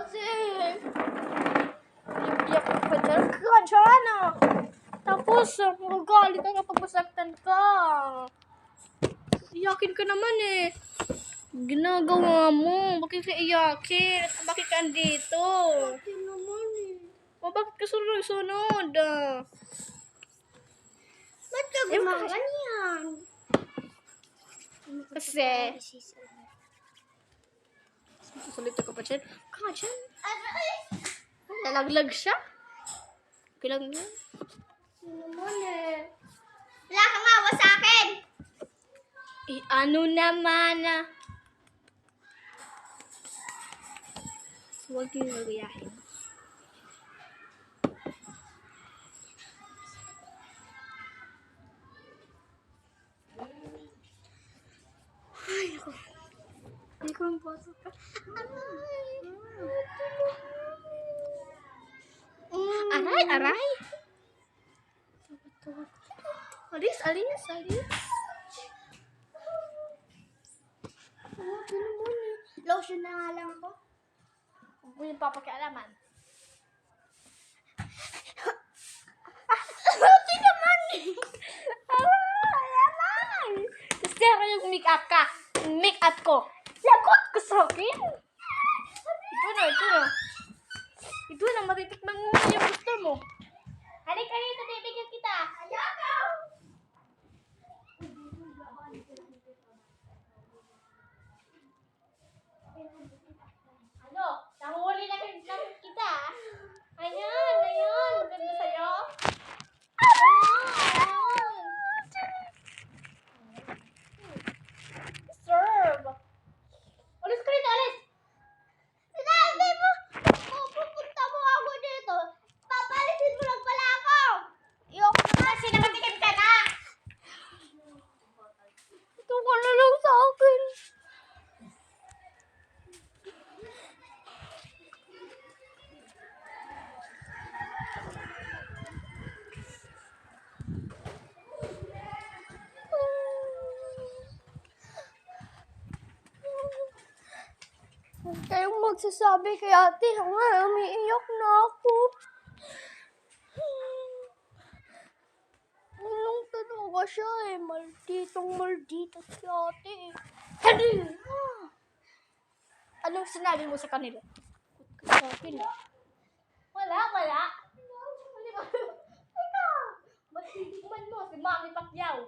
kasi. Iyak ka dyan. Ka dyan ah. Tapos, magagalit ka kapag masaktan ka. Iyakin ka naman eh. Ginagawa mo. Bakit ka iyakin? Bakit ka andito? Iyakin naman eh. O bakit ka sunod? Ba't ka gumaganyan? Kasi, salita ka pa dyan? Ka dyan? Nalaglag siya? Okay lang yun. Naman eh. Wala kang awa sa akin! Ano naman ah? Huwag niyo nagayahin. Ay, ako. Hindi ko ang boto ka. Aray, aray. Alis. Lotion na nga lang ako. Huwag mo yung papakialaman. Lotion naman eh. Aray. Kasi ako yung make-up ka. Make-up ko. Lagot ko sa akin. Ito na, matitikman mo yung gusto mo. Halika rito, bibigyan kita. Ayoko! Ano? Nahuli na kita. Ayan. Maganda sa'yo. Ayan. Serve. Alis ka rito, alis. Sinabi mo, pupunta mo ako dito. Papalisin mo lang pala ako. Ayoko na kasi nakatikim ka na. Ito ka na lang sa akin. Huwag kayong magsasabi kay ate. Umiiyak na ako. Walang talaga siya eh. Maldito si ate. Anong sinabi mo sa kanila? Sa akin eh. Wala. Ikaw! Magtitikman mo si Mami Pacquiao.